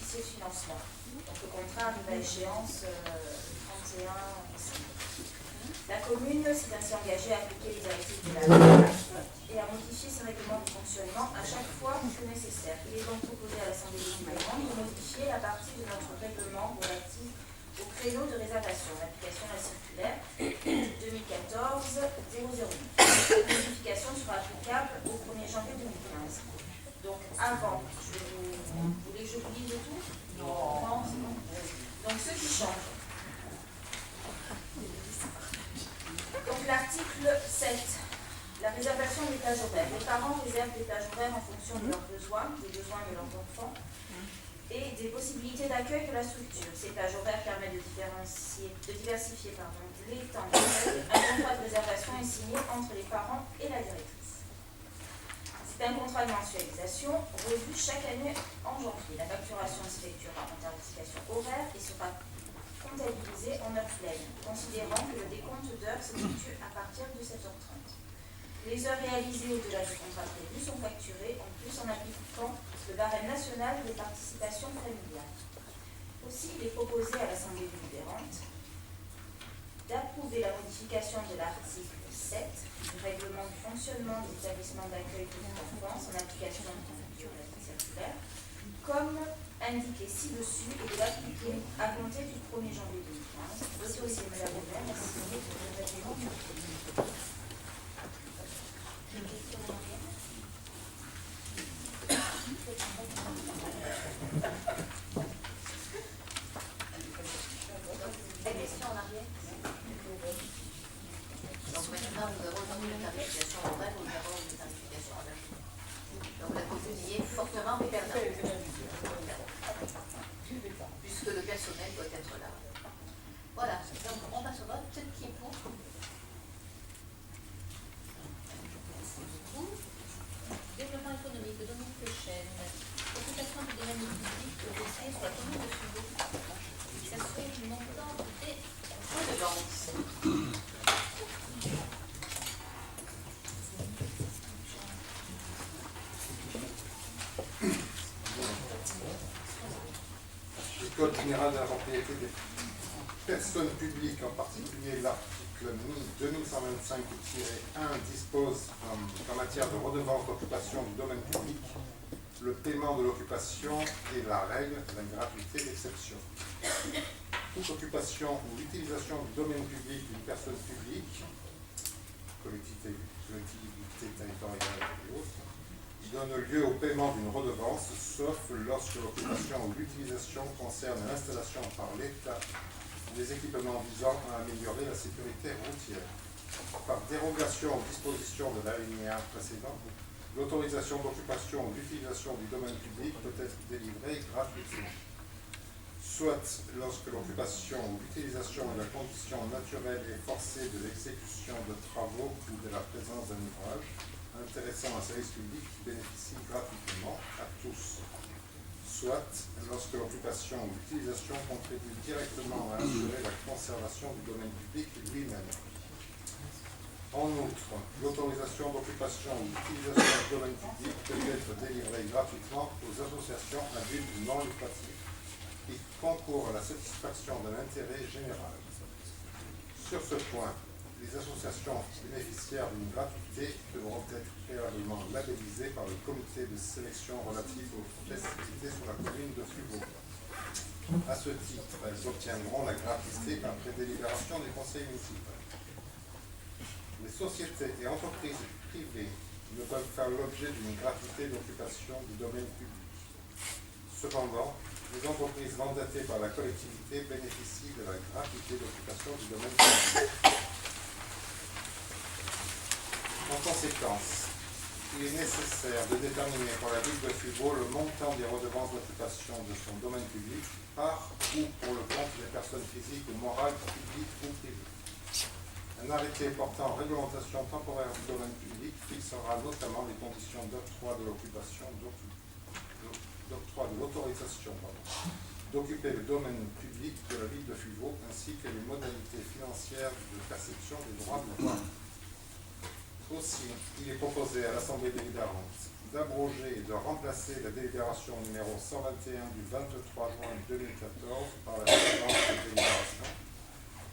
bénéficier de financement. Donc le contrat arrive à échéance le 31 décembre. La commune s'est ainsi engagée à appliquer les directives de la LAF et à modifier ses règlements de fonctionnement à chaque fois que nécessaire. Il est donc proposé à l'Assemblée délibérante de modifier la partie de notre règlement relative au créneau de réservation, l'application de la circulaire 2014-009. Cette modification sera applicable au 1er janvier 2015. Donc avant, vous voulez que je vous lise tout? Non, c'est bon. Donc ce qui change. Donc l'article 7, la réservation des plages horaires. Les parents réservent des plages horaires en fonction de leurs besoins, des besoins de leurs enfants et des possibilités d'accueil de la structure. Ces plages horaires permettent de diversifier les temps d'accueil. Un contrat de réservation est signé entre les parents et la directrice. C'est un contrat de mensualisation revu chaque année en janvier. La facturation s'effectuera en tarification horaire et sera comptabilisée en heures pleines, considérant que le décompte d'heures s'effectue à partir de 7h30. Les heures réalisées au-delà du contrat prévu sont facturées en plus en appliquant le barème national des participations familiales. Aussi, il est proposé à l'Assemblée délibérante d'approuver la modification de l'article 7 du règlement du fonctionnement des établissements d'accueil de l'enfance en application de la circulaire, comme indiqué ci-dessus, et de l'appliquer à compter du 1er janvier 2015. Voici aussi Madame le maire a signé le règlement du La question en arrière. Donc maintenant, nous avons une tarification horaire, nous avons une tarification horaire. Donc la commune y est fortement perdante, puisque le personnel doit être là. Voilà, donc on passe au vote. Qui est pour? Merci beaucoup. Développement économique, Dominique Lechaine. Occupation du domaine public dossier sur la commune de Sugo. Fixation du montant des redevances. Le Code général de la propriété des personnes publiques, en particulier l'article 2125-1, dispose qu'en matière de redevance d'occupation du domaine public, le paiement de l'occupation est la règle, la gratuité d'exception. Toute occupation ou utilisation du domaine public d'une personne publique, collectivité territoriale et autres, donne lieu au paiement d'une redevance, sauf lorsque l'occupation ou l'utilisation concerne l'installation par l'État des équipements visant à améliorer la sécurité routière. Par dérogation aux dispositions de l'alinéa précédent, l'autorisation d'occupation ou d'utilisation du domaine public peut être délivrée gratuitement. Soit lorsque l'occupation ou l'utilisation est la condition naturelle et forcée de l'exécution de travaux ou de la présence d'un ouvrage intéressant un service public qui bénéficie gratuitement à tous. Soit lorsque l'occupation ou l'utilisation contribue directement à assurer la conservation du domaine public lui-même. En outre, l'autorisation d'occupation ou d'utilisation du domaine public peut être délivrée gratuitement aux associations à but non lucratif qui concourent à la satisfaction d'un intérêt général. Sur ce point, les associations bénéficiaires d'une gratuité devront être préalablement labellisées par le comité de sélection relatif aux festivités sur la commune de Sugo. À ce titre, elles obtiendront la gratuité après délibération du conseil municipal. Les sociétés et entreprises privées ne peuvent faire l'objet d'une gratuité d'occupation du domaine public. Cependant, les entreprises mandatées par la collectivité bénéficient de la gratuité d'occupation du domaine public. En conséquence, il est nécessaire de déterminer pour la ville de Sugo le montant des redevances d'occupation de son domaine public par ou pour le compte des personnes physiques ou morales, publiques ou privées. Un arrêté portant réglementation temporaire du domaine public fixera notamment les conditions d'octroi de l'occupation, d'octroi de l'autorisation d'occuper le domaine public de la ville de Sugo, ainsi que les modalités financières de perception des droits de vote. Aussi, il est proposé à l'Assemblée délibérante d'abroger et de remplacer la délibération numéro 121 du 23 juin 2014 par la suivante délibération,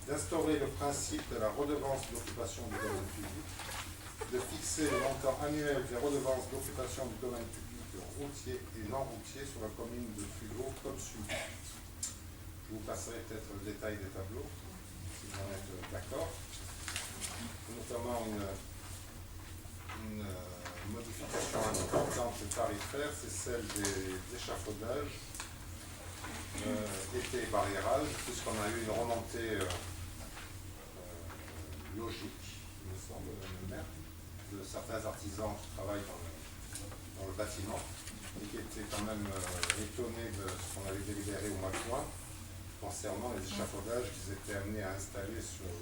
d'instaurer le principe de la redevance d'occupation du domaine public, de fixer le montant annuel des redevances d'occupation du domaine public routier et non routier sur la commune de Fugaux comme suit. Je vous passerai peut-être le détail des tableaux, si vous en êtes d'accord. Notamment une modification importante tarifaire, c'est celle des échafaudages été et barriérage, puisqu'on a eu une remontée logique, il me semble, de certains artisans qui travaillent dans le bâtiment et qui étaient quand même étonnés de ce qu'on avait délibéré au mois de juin concernant les échafaudages qu'ils étaient amenés à installer sur la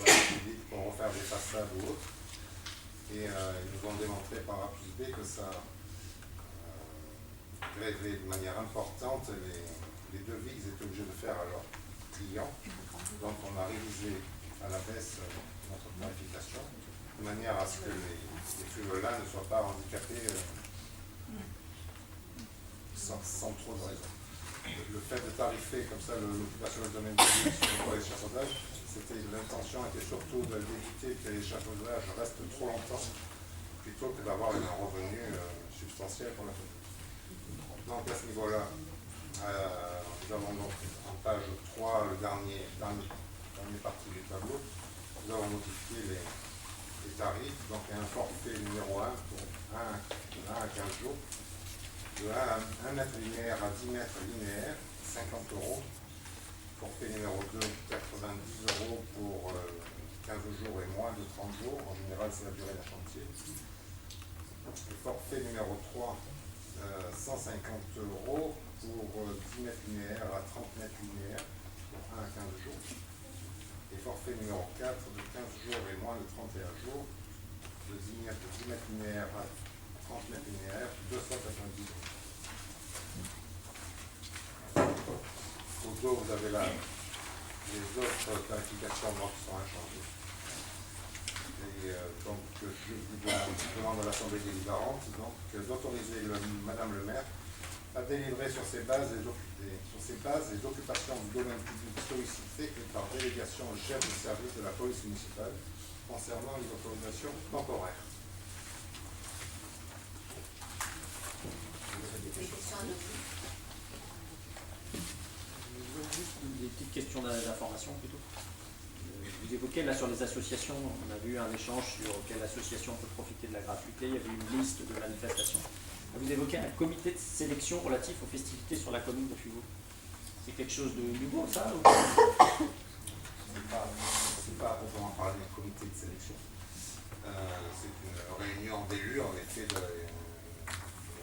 République pour refaire des façades ou autres. Et ils nous ont démontré par A plus B que ça grevait de manière importante les devis qu'ils étaient obligés de faire à leurs clients. Donc on a révisé à la baisse notre tarification de manière à ce que les fûts-là ne soient pas handicapés sans trop de raison. Le fait de tarifer comme ça l'occupation du domaine public sur l'échafaudage, l'intention était surtout d'éviter que l'échafaudage reste trop longtemps plutôt que d'avoir un revenu substantiel pour la commune. Donc à ce niveau-là, nous avons donc en page 3, le dernier partie du tableau, nous avons modifié les tarifs. Donc il y a un forfait numéro 1 pour 1 à 15 jours, de 1 mètre linéaire à 10 mètres linéaires, 50 €. Forfait numéro 2, 90 € pour 15 jours et moins de 30 jours. En général, c'est la durée d'un chantier. Le forfait numéro 3, 150 € pour 10 mètres linéaires à 30 mètres linéaires pour 1 à 15 jours. Et forfait numéro 4, de 15 jours et moins de 31 jours, de 10 mètres linéaires à 30 mètres linéaires, 290 €. Au dos, vous avez les autres tarifications qui sont inchangées. Et donc, je vous demande à l'Assemblée délibérante d'autoriser Madame le maire à délivrer sur ces bases et d'occupation du domaine public sollicité et par délégation au chef de service de la police municipale concernant les autorisations temporaires. Des questions à noter. Juste des petites questions d'information plutôt. Vous évoquez là sur les associations, on a vu un échange sur quelle association peut profiter de la gratuité, il y avait une liste de manifestations. Vous évoquez un comité de sélection relatif aux festivités sur la commune de Fugaux. C'est quelque chose de nouveau ça ou... C'est pas proprement parler d'un comité de sélection. C'est une réunion d'élus, en effet,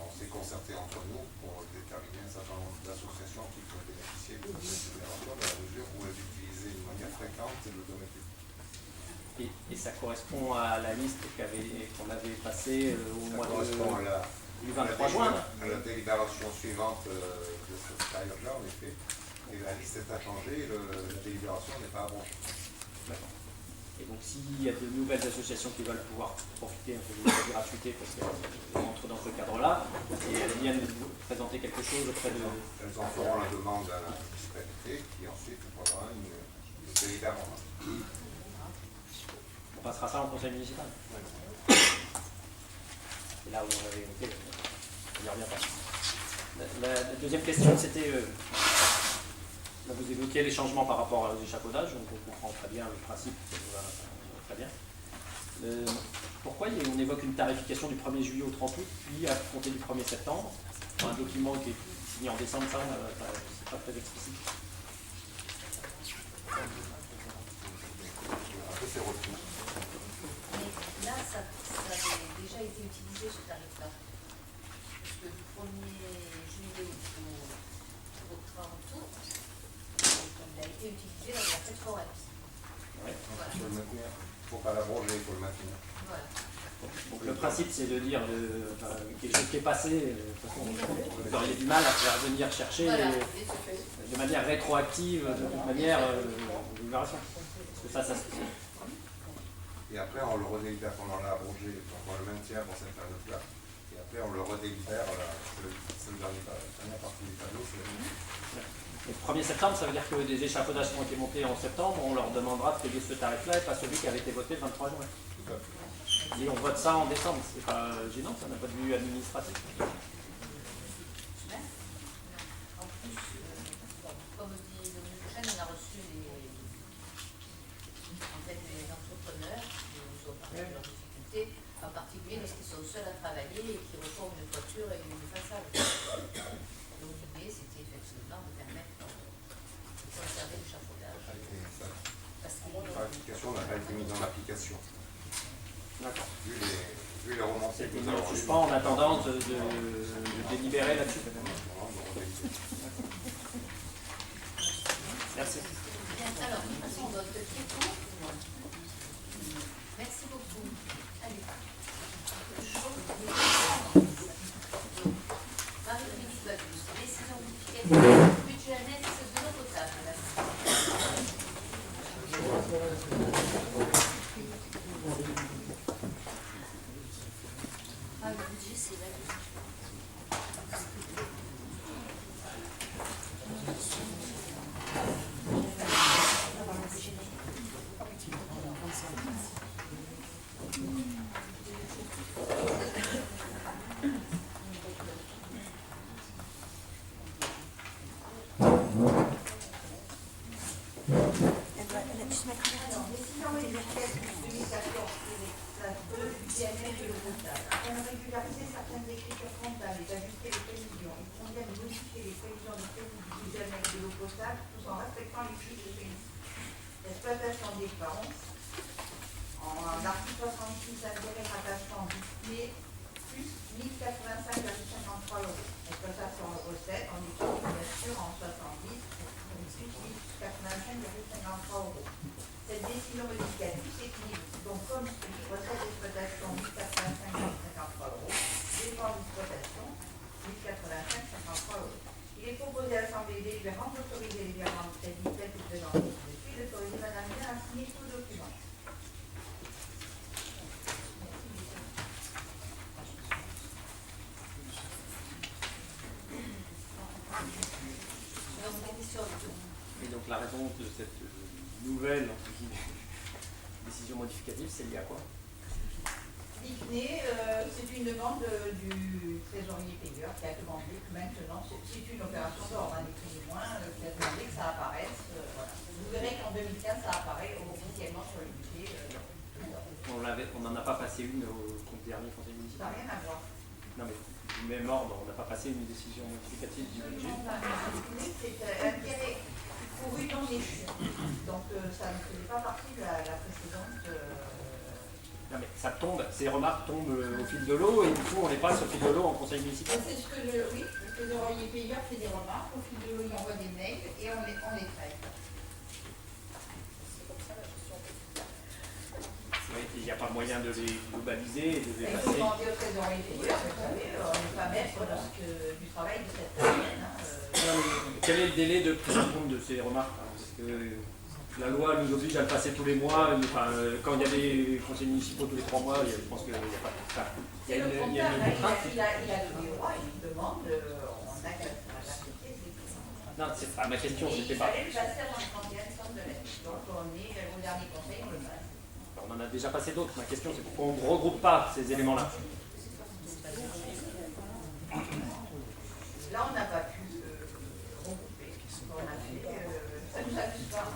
on s'est concerté entre nous pour déterminer un certain nombre d'associations qui pourraient bénéficier de cette génération dans la mesure où elles utilisaient de manière fréquente le domaine public. Et ça correspond à la liste qu'on avait passée au mois du 23 juin. À la délibération suivante de cette période-là, en effet. Et la liste est inchangée, la délibération n'est pas abrogée. D'accord. Et donc s'il y a de nouvelles associations qui veulent pouvoir profiter un peu de la gratuité parce qu'elles rentrent dans ce cadre-là, et elles viennent vous présenter quelque chose auprès de... Elles en feront la demande à la municipalité qui ensuite prendra une délibération. On passera ça en conseil municipal. Et là où on avait évoqué, on n'y revient pas. La deuxième question, c'était... Là, vous évoquiez les changements par rapport aux échafaudages, donc on comprend très bien le principe, très bien. Pourquoi on évoque une tarification du 1er juillet au 30 août, puis à compter du 1er septembre, pour un document qui est signé en décembre, ça, c'est pas très explicite. Mais là, ça avait déjà été utilisé ce tarif-là. Parce que du 1er juillet au 30 août, il a été utilisé dans la fête foraine. Ouais. Voilà. Il faut le maintenir. Il ne faut pas l'abroger, il faut le maintenir. Voilà. Donc le principe, c'est de dire quelque chose qui est passé, vous auriez du mal à faire venir chercher Voilà. de manière rétroactive, de manière libération. Parce que ça Et après, on le redélibère, on l'a abrogé, donc on le maintient pour cette période-là. Et après, on le redélibère, c'est la dernière partie du tableau. Le 1er septembre, ça veut dire que des échafaudages qui ont été montés en septembre, on leur demandera de payer ce tarif-là et pas celui qui avait été voté le 23 juin. Tout à fait. Et on vote ça en décembre, c'est pas gênant, ça n'a pas de vue administratif. En plus, comme dit Dominique Prochaine, on a reçu les entrepreneurs qui nous ont parlé de leurs difficultés, en particulier lorsqu'ils sont seuls à travailler et qui reforment une toiture et une façade. Donc l'idée, c'était effectivement de permettre de conserver l'échafaudage. La tarification n'a pas été mise en application. D'accord. Vu les remontées que nous On avons eues. suspend en attendant de délibérer là-dessus. Merci. Alors, nous passons au vote. Qui est pour? Merci beaucoup. Allez. Marie-Louise Bacchus, décision modificative du budget annexe de l'eau potable. Ah, le budget, c'est validé. Alors, décision modificative 2014-2 du CNR et le comptable. Afin de régulariser certaines écritures comptables et d'ajuster les prévisions, il convient de modifier les prévisions de crédit du budget annexe de l'eau potable tout en respectant les chiffres de pays. L'exploitation des dépenses en article 66 intérêt rattachement destiné plus 1085,53 €. Exploitation recette en équilibre bien sûr en 70 plus 1085,53 €. Cette décision modificative s'équilibre donc comme suit: recette d'exploitation 1085,53 €, dépenses d'exploitation 1085,53 €. Il est proposé à l'Assemblée délibérante d'autoriser les virements de crédit tels que présentés ci-dessus, d'autoriser Madame Bien à signer tout document. Donc, des questions du tout. Et donc la raison de cette nouvelle entre guillemets, décision modificative, c'est lié à quoi? L'ICNE, c'est une demande du trésorier payeur qui a demandé que maintenant, c'est une opération d'ordre, des moins qui a demandé que ça apparaisse. Voilà. Vous verrez qu'en 2015, ça apparaît officiellement sur le budget. On n'en a pas passé une au dernier conseil Ça n'a municipal. rien à voir. Non mais du même ordre, on n'a pas passé une décision modificative du budget. C'est intérêt pour une non échue. Donc ça ne faisait pas partie de la précédente. Non mais ça tombe, ces remarques tombent au fil de l'eau et du coup on les passe au fil de l'eau en conseil municipal. C'est ce que le trésorier payeur fait des remarques, au fil de l'eau il envoie des mails et on les traite. Oui, il n'y a pas moyen de les globaliser et de les Il passer. faut demander au trésorier payeur, vous savez, on n'est pas maître du travail de cette personne. Quel est le délai de prise en compte de ces remarques? Parce que la loi nous oblige à le passer tous les mois. Enfin, quand il y a des conseils municipaux tous les 3 mois, je pense qu'il n'y a pas de ça. C'est le comptable, il a donné droit, il demande, on a qu'à l'accepter. Non, c'est pas ma question, Et c'était il pas. fallait le passer avant le 31 décembre de l'année. Donc on est au dernier conseil, on le passe. On en a déjà passé d'autres. Ma question, c'est pourquoi on ne regroupe pas ces éléments-là? Là, on n'a pas pu regrouper. On a fait, ça ne nous amuse pas.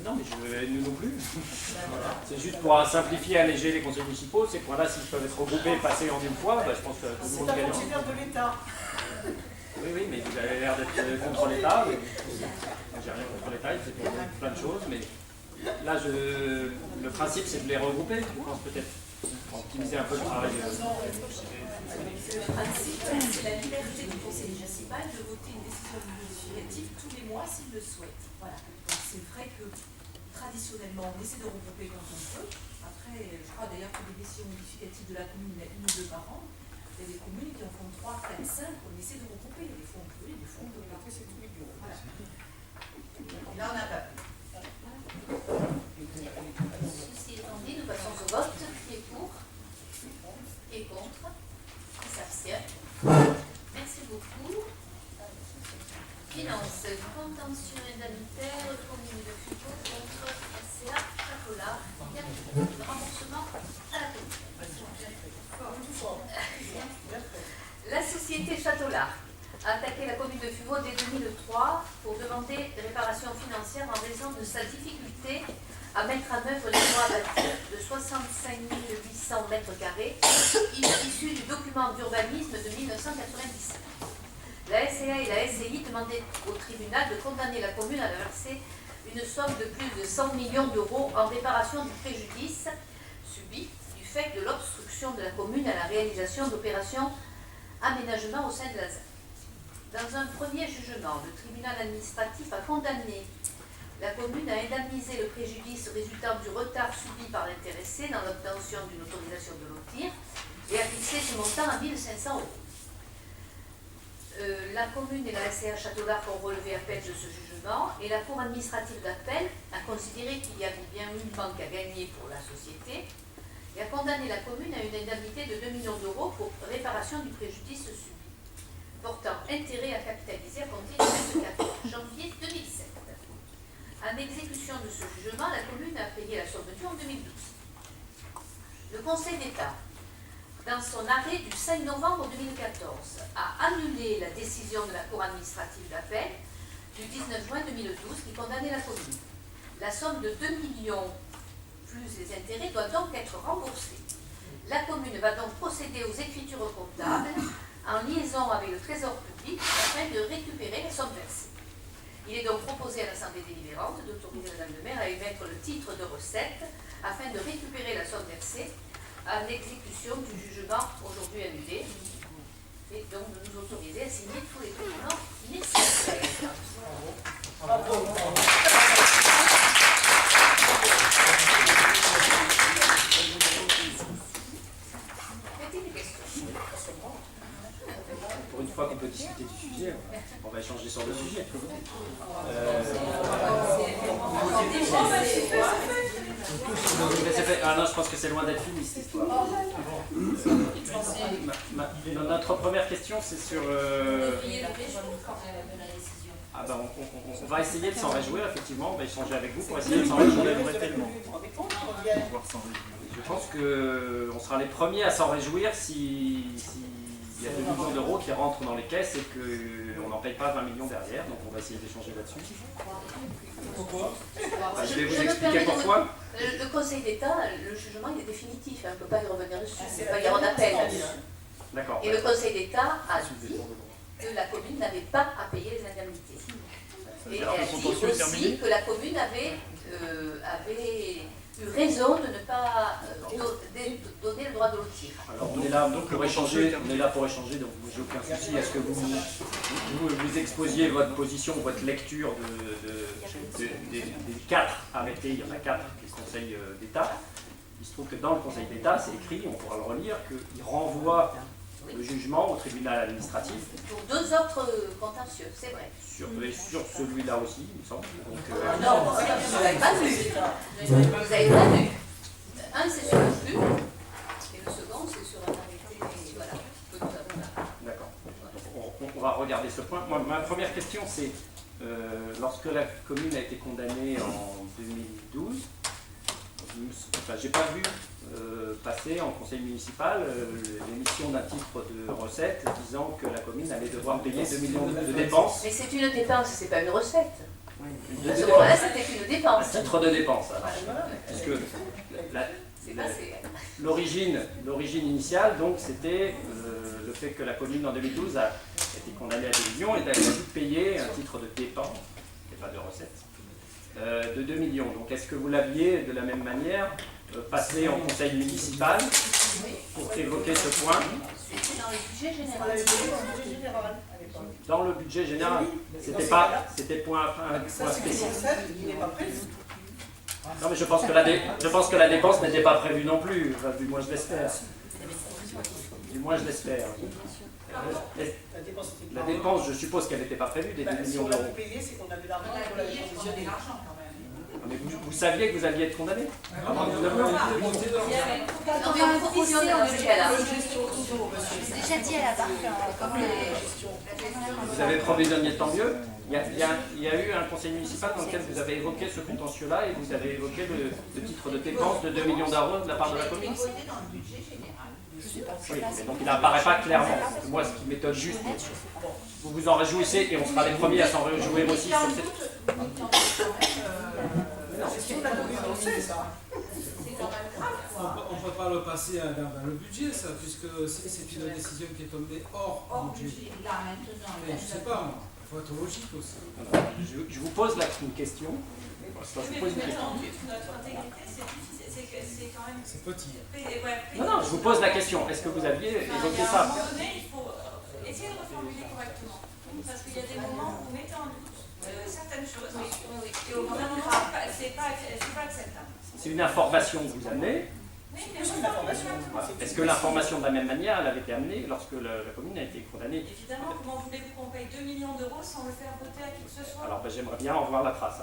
Non, mais nous non plus. Ben voilà. C'est juste pour simplifier, alléger les conseils municipaux. Ces points-là, s'ils peuvent être regroupés et passés en une fois, je pense que tout le monde C'est un gagne. fonctionnaire de l'État. Oui, mais vous avez l'air d'être contre l'État. J'ai rien contre l'État, il fait plein de choses, mais là, le principe, c'est de les regrouper, je pense peut-être. Pour optimiser un peu le travail. Le principe, c'est la liberté du conseil municipal de voter une décision modificative tous les mois s'il le souhaite. Voilà. Donc c'est vrai que traditionnellement, on essaie de regrouper quand on peut. Après, je crois d'ailleurs que les décisions modificatives de la commune, il y en a une ou deux par an. Il y a des communes qui en font 3, 4, 5. On essaie de regrouper. Des fois on peut, des fois on peut pas. Après, c'est tous les bureaux. Voilà. Là, on n'a pas pu. Ceci étant dit, nous passons au vote. Qui est pour? Qui est contre? dès 2003 pour demander réparation financière en raison de sa difficulté à mettre en œuvre les droits à bâtir de 65 800 mètres carrés issus du document d'urbanisme de 1997. La SCA et la SCI demandaient au tribunal de condamner la commune à verser une somme de plus de 100 millions d'euros en réparation du préjudice subi du fait de l'obstruction de la commune à la réalisation d'opérations aménagement au sein de la ZAC. Dans un premier jugement, le tribunal administratif a condamné la commune a indemnisé le préjudice résultant du retard subi par l'intéressé dans l'obtention d'une autorisation de lotir et a fixé ce montant à 1 500 euros. La commune et la SCA Château d'Arc ont relevé appel de ce jugement et la Cour administrative d'appel a considéré qu'il y avait bien une banque à gagner pour la société et a condamné la commune à une indemnité de 2 millions d'euros pour réparation du préjudice subi, portant intérêt à capitaliser à compter du 24 janvier 2007. En exécution de ce jugement, la commune a payé la somme due en 2012. Le Conseil d'État, dans son arrêt du 5 novembre 2014, a annulé la décision de la Cour administrative d'appel du 19 juin 2012 qui condamnait la commune. La somme de 2 millions plus les intérêts doit donc être remboursée. La commune va donc procéder aux écritures comptables en liaison avec le Trésor public afin de récupérer les sommes versées. Il est donc proposé à l'Assemblée délibérante d'autoriser Madame le maire à émettre le titre de recette afin de récupérer la somme versée en exécution du jugement aujourd'hui annulé et donc de nous autoriser à signer tous les documents nécessaires. Petite question. Pour une fois qu'on peut discuter du sujet, on va échanger sur le sujet. Ah non, je pense que c'est loin d'être fini cette histoire. Notre première question, c'est sur... Ah ben, on va essayer de s'en réjouir, effectivement. On va échanger avec vous pour essayer de s'en réjouir tellement. Je pense qu'on sera les premiers à s'en réjouir si il y a 2 millions d'euros qui rentrent dans les caisses et qu'on n'en paye pas 20 millions derrière. Donc on va essayer d'échanger là-dessus. Pourquoi ? Je vais vous expliquer pourquoi. Le Conseil d'État, le jugement il est définitif, on ne peut pas y revenir dessus, il ne peut pas y avoir d'appel là-dessus. D'accord. Et le Conseil d'État a dit que la commune n'avait pas à payer les indemnités. Et elle a dit aussi que la commune avait eu raison de ne pas donner le droit de lotir. Alors on est là pour échanger, donc j'ai aucun souci à ce que vous exposiez votre position, votre lecture des 4 arrêtés, il y en a 4 du Conseil d'État. Il se trouve que dans le Conseil d'État, c'est écrit, on pourra le relire, qu'il renvoie le jugement au tribunal administratif. Pour 2 autres contentieux, c'est vrai. Sur celui-là aussi, il me semble. Donc, non, vous n'avez pas vu. Vous n'avez pas vu. Un, c'est sur le flux, et le second, c'est sur un arrêté. Voilà, que nous avons là. D'accord. On va regarder ce point. Moi, ma première question, c'est lorsque la commune a été condamnée en 2012, j'ai pas vu passer en conseil municipal l'émission d'un titre de recette disant que la commune allait devoir payer 2 millions de dépenses. Mais c'est une dépense, c'est pas une recette. À ce moment-là, c'était une dépense. Un titre de dépense, puisque l'origine initiale, donc, c'était le fait que la commune en 2012 a été condamnée à 2 millions et a dû payer un titre de dépense, et pas de recette, de 2 millions. Donc, est-ce que vous l'aviez de la même manière passé en conseil municipal pour évoquer ce point? C'était dans le budget général. Dans le budget général, c'était point spécifique. Non, mais je pense que la dépense n'était pas prévue non plus, enfin, du moins je l'espère. Du moins je l'espère. La dépense, je suppose qu'elle n'était pas prévue, des 2 millions d'euros. C'est qu'on avait l'argent pour la conditionner l'argent quand même. Mais vous saviez que vous alliez être condamné? Déjà dit à la barre. Vous avez provisionné, tant mieux. Il y a eu un conseil municipal dans lequel vous avez évoqué ce contentieux-là et vous avez évoqué le titre de dépense de 2 millions d'euros de la part de la commune. C'était dans le budget général. Je sais pas. Oui, mais donc il n'apparaît pas clairement. Moi, ce qui m'étonne juste, vous vous en réjouissez et on sera les premiers à s'en réjouir aussi sur cette... On ne peut pas le passer dans le budget, ça, puisque c'est une décision qui est tombée hors budget. Là, maintenant, Mais je ne sais pas, moi. Il faut être logique aussi. Je vous pose là une question. Je vous pose une question. Notre intégrité, c'est difficile, c'est quand même... C'est petit. Non, je vous pose la question. Est-ce que vous aviez évoqué À un ça? moment donné, il faut essayer de reformuler correctement. Parce qu'il y a des moments où vous mettez en doute certaines choses. Et au bout d'un moment, c'est pas acceptable. C'est une information que vous amenez. Oui, mais c'est une information. Est-ce que l'information de la même manière, elle avait été amenée lorsque la commune a été condamnée? Évidemment, comment voulez-vous qu'on paye 2 millions d'euros sans le faire voter à qui que ce soit? Alors j'aimerais bien en voir la trace.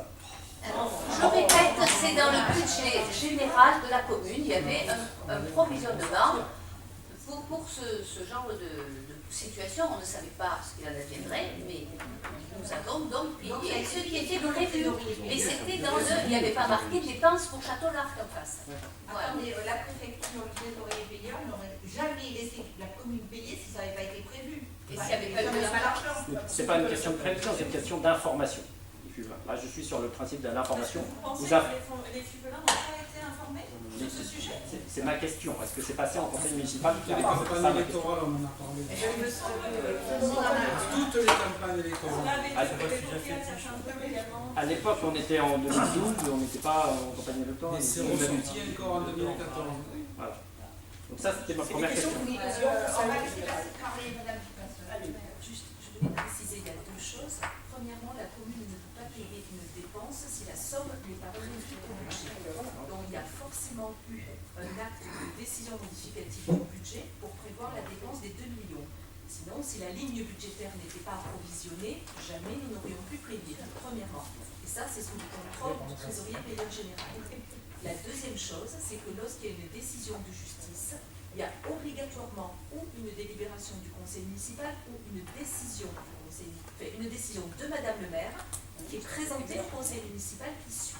Alors, je répète, c'est dans le budget général de la commune, il y avait un provisionnement pour ce genre de situation. On ne savait pas ce qu'il en adviendrait, mais nous avons donc payé ce qui était prévu. Mais c'était dans le... Il n'y avait pas marqué dépenses pour Château-Larc en face. Voilà. attendez, la préfecture, le trésorier payeur n'aurait jamais laissé la commune payer si ça n'avait pas été prévu. Et s'il n'y avait pas eu de l'argent. C'est pas une question de prévision, c'est une question d'information. Là, je suis sur le principe de l'information. Vous pensez que les Fubelins n'ont pas été informés sur ce sujet? C'est ma question. Est-ce que c'est passé en conseil municipal? Toutes les campagnes électorales, on en a parlé. Il me semble que Toutes les campagnes électorales. vous l'avez évoqué à certains trucs également. À l'époque, on était en 2012, on n'était pas en campagne électorale. Et c'est ressorti encore en 2014. Voilà. Donc ça, c'était ma première question. Juste, je voulais préciser, il y a deux choses. Premièrement, la commune ne peut pas payer une dépense si la somme n'est pas prévue au budget. Donc il y a forcément eu un acte de décision modificative du budget pour prévoir la dépense des 2 millions. Sinon, si la ligne budgétaire n'était pas approvisionnée, jamais nous n'aurions pu prévenir, premièrement. Et ça, c'est sous le contrôle du trésorier payeur général. La deuxième chose, c'est que lorsqu'il y a une décision de justice, il y a obligatoirement ou une délibération du conseil municipal ou une décision du conseil, une décision de Madame le maire qui est présentée au conseil municipal qui suit.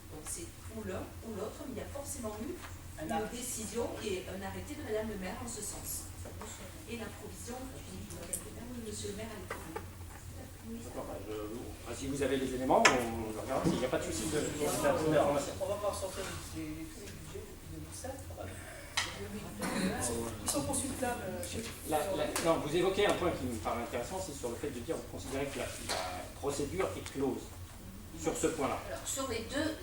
Donc c'est ou l'un ou l'autre, mais il y a forcément eu une décision et un arrêté de Madame le maire en ce sens. Et la provision de Madame le maire, oui, Monsieur le maire a été Si vous avez les éléments, on regarde. Il n'y a pas de souci d'information. On va pas sortir les budgets depuis 2007. Ils sont consultables. Non, vous évoquez un point qui me paraît intéressant, c'est sur le fait de dire, vous considérez que la procédure est close sur ce point-là. Alors, sur les deux,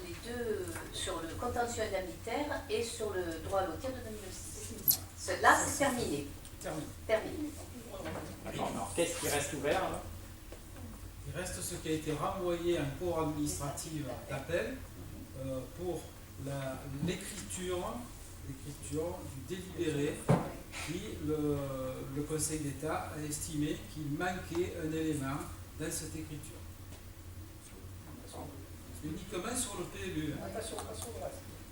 sur le contentieux indemnitaire et sur le droit à lotir de 2006. Cela, c'est terminé. Terminé. D'accord, alors qu'est-ce qui reste ouvert là? Il reste ce qui a été renvoyé en cour administrative d'appel pour l'écriture du délibéré, puis le Conseil d'État a estimé qu'il manquait un élément dans cette écriture. Uniquement sur le PLU.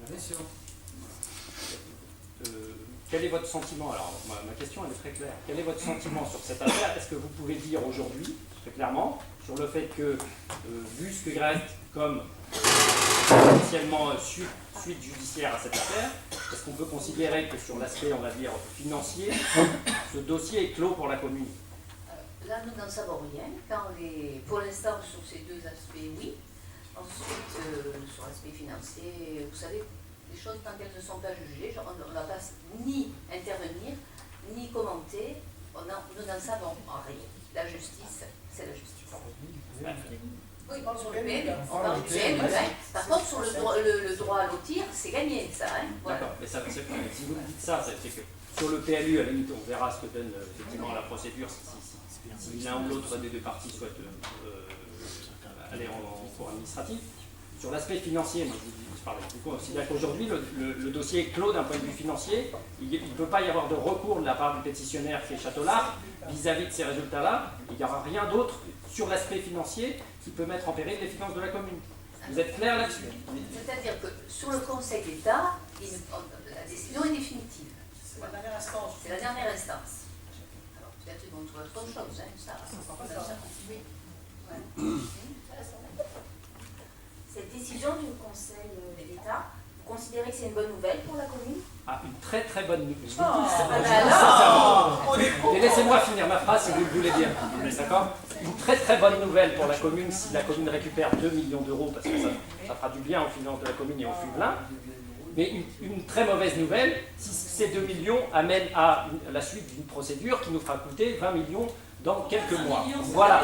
Bien sûr. Quel est votre sentiment? Alors, ma question elle est très claire. Quel est votre sentiment sur cette affaire? Est-ce que vous pouvez dire aujourd'hui, très clairement, sur le fait que, vu ce que reste comme potentiellement suite judiciaire à cette affaire, est-ce qu'on peut considérer que sur l'aspect, on va dire, financier, ce dossier est clos pour la commune? Là, nous n'en savons rien. Pour l'instant, sur ces deux aspects, oui. Ensuite, sur l'aspect financier, vous savez, les choses tant qu'elles ne sont pas jugées, on ne va pas ni intervenir, ni commenter. Nous n'en savons rien. La justice, c'est la justice. Oui, sur le PLU. On parle du PLU, hein. Par contre, sur le droit à lotir, c'est gagné, ça. Hein. Voilà. D'accord, mais si vous dites ça, c'est que sur le PLU, à la limite, on verra ce que donne effectivement la procédure, si l'un ou l'autre des deux parties souhaite aller en cours administratif. Sur l'aspect financier, moi je parlais du coup, c'est-à-dire qu'aujourd'hui, le dossier est clos d'un point de vue financier. Il ne peut pas y avoir de recours de la part du pétitionnaire qui est Château-Larc vis-à-vis de ces résultats-là. Il n'y aura rien d'autre sur l'aspect financier qui peut mettre en péril les finances de la commune. Vous êtes clair là-dessus? C'est-à-dire que sur le Conseil d'État, la décision est définitive. C'est la dernière instance. C'est la dernière instance. Alors peut-être qu'ils vont trouver autre chose, hein, ça. Oui. Ouais. Cette décision du Conseil d'État, vous considérez que c'est une bonne nouvelle pour la commune? Ah, une très très bonne nouvelle. Je vous Oh, le dis, bah je vous le dis sincèrement. Et laissez-moi finir ma phrase si vous le voulez bien. D'accord? Une très très bonne nouvelle pour la commune si la commune récupère 2 millions d'euros, parce que ça fera du bien aux finances de la commune et aux Fuvelins. Mais une très mauvaise nouvelle si ces 2 millions amènent à la suite d'une procédure qui nous fera coûter 20 millions dans quelques mois. Voilà.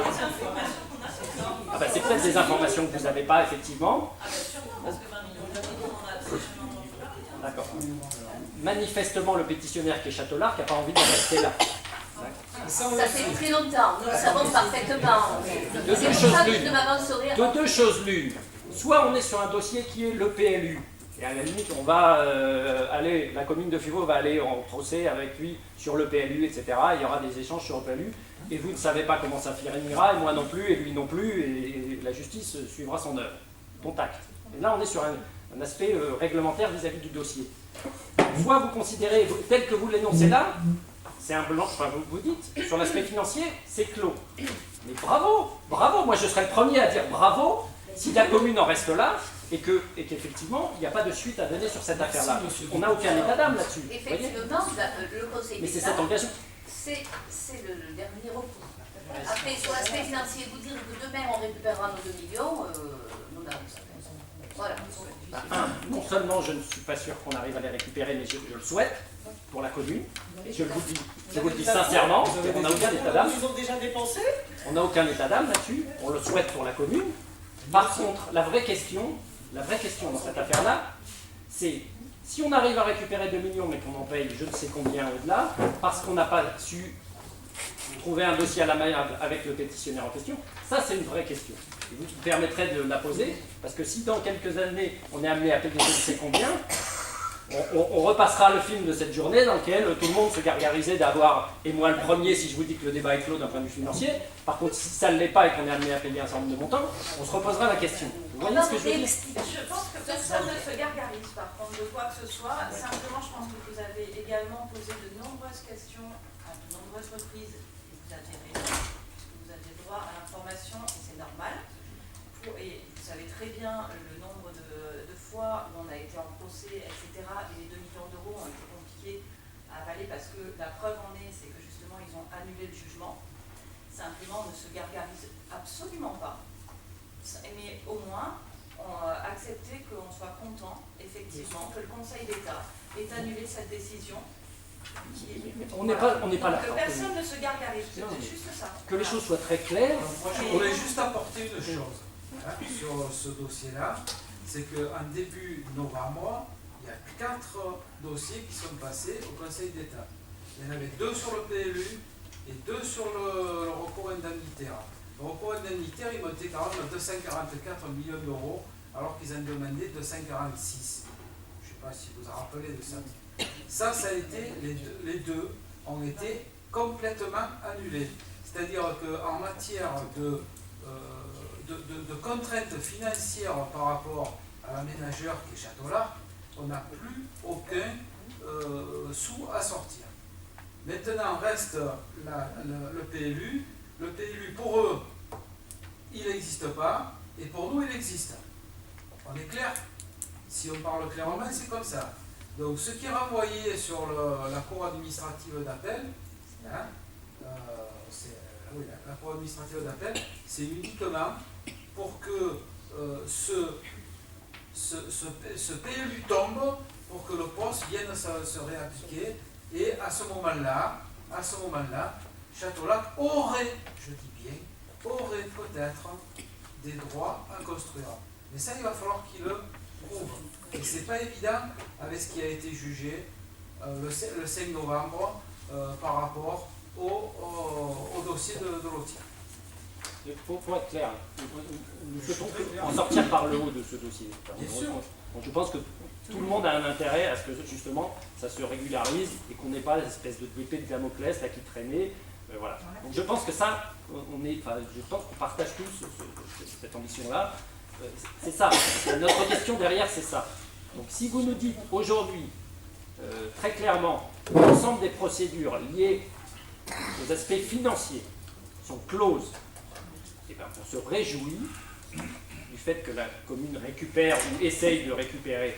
Ah bah, c'est peut-être des informations que vous n'avez pas, effectivement. Ah ben sûrement, parce que 20 millions d'euros, on a absolument entendu parler. D'accord. Manifestement, le pétitionnaire qui est Châteaulard qui n'a pas envie de rester là. Ça fait très longtemps, nous le savons parfaitement. De C'est deux pour choses ça que je l'une. ne m'avancerai De deux choses l'une. Soit on est sur un dossier qui est le PLU, et à la limite, on va aller, la commune de Fuveau va aller en procès avec lui sur le PLU, etc. Il y aura des échanges sur le PLU, et vous ne savez pas comment ça finira, et moi non plus, et lui non plus, et la justice suivra son œuvre. Contact. Et là, on est sur un aspect réglementaire vis-à-vis du dossier. Soit vous considérez, tel que vous l'énoncez là, c'est un blanc, enfin vous dites, sur l'aspect financier, c'est clos. Mais bravo, bravo, moi je serais le premier à dire bravo si la commune en reste là et qu'effectivement il n'y a pas de suite à donner sur cette affaire-là. On n'a aucun état d'âme là-dessus. vous voyez. Effectivement, le Conseil Mais c'est d'État, cette engagement. c'est le dernier recours. Après, sur l'aspect financier, vous dire que demain on récupérera nos 2 millions, nous n'avons pas. Voilà. Non seulement je ne suis pas sûr qu'on arrive à les récupérer, mais je le souhaite pour la commune. Et je vous le dis sincèrement, on n'a aucun état d'âme. Ils ont déjà dépensé? On n'a aucun état d'âme là-dessus, on le souhaite pour la commune. Par contre, la vraie question dans cette affaire-là, c'est si on arrive à récupérer 2 millions mais qu'on en paye je ne sais combien au-delà, parce qu'on n'a pas su trouver un dossier à la main avec le pétitionnaire en question, ça c'est une vraie question. Et vous me permettrez de la poser, parce que si dans quelques années on est amené à payer je ne sais combien, on repassera le film de cette journée dans lequel tout le monde se gargarisait d'avoir, et moi le premier si je vous dis que le débat est clos d'un point de vue financier. Par contre, si ça ne l'est pas et qu'on est amené à payer un certain nombre de montants, on se reposera la question. Vous voyez ce que je veux dire? Je pense que personne ne se gargarise par contre de quoi que ce soit. Simplement, je pense que vous avez également posé de nombreuses questions à de nombreuses reprises. Et vous aviez raison, puisque vous aviez droit à l'information et c'est normal. Et vous savez très bien le nombre de fois où on a été en procès, etc. Et les 2 millions d'euros ont été compliqués à avaler parce que la preuve en est, c'est que justement ils ont annulé le jugement. Simplement, on ne se gargarise absolument pas. Mais au moins, accepter qu'on soit content, effectivement, que le Conseil d'État ait annulé cette décision. On n'est pas là. Que personne ne se gargarise, c'est juste ça. Que les choses soient très claires. Moi, je voulais juste apporter une chose sur ce dossier-là, c'est qu'en début novembre, il y a 4 dossiers qui sont passés au Conseil d'État. Il y en avait 2 sur le PLU et 2 sur le recours indemnitaire. Le recours indemnitaire, il montait quand même à 244 millions d'euros, alors qu'ils en demandaient 246. Je ne sais pas si vous vous rappelez de ça. Ça a été, les deux ont été complètement annulés. C'est-à-dire qu'en matière de contraintes financières par rapport à l'aménageur qui est Châteaulard, on n'a plus aucun sou à sortir. Maintenant reste le PLU. Le PLU, pour eux, il n'existe pas, et pour nous, il existe. On est clair? Si on parle clairement, c'est comme ça. Donc ce qui est renvoyé sur la cour administrative d'appel, la cour administrative d'appel, c'est uniquement pour que ce PLU tombe, pour que le poste vienne se réappliquer, et à ce moment-là, Châteaulard aurait, je dis bien, aurait peut-être des droits à construire. Mais ça, il va falloir qu'il le prouve. Et c'est pas évident avec ce qui a été jugé le 5 novembre par rapport au dossier de Lotier. Il faut être clair, nous souhaitons en sortir par le haut de ce dossier. Bien sûr. Je pense que tout le monde a un intérêt à ce que justement ça se régularise et qu'on n'ait pas l'espèce d'épée de Damoclès là qui traînait. Voilà. Donc je pense que ça, je pense qu'on partage tous cette ambition-là. C'est ça. Notre question derrière, c'est ça. Donc si vous nous dites aujourd'hui très clairement l'ensemble des procédures liées aux aspects financiers sont closes, et on se réjouit du fait que la commune récupère ou essaye de récupérer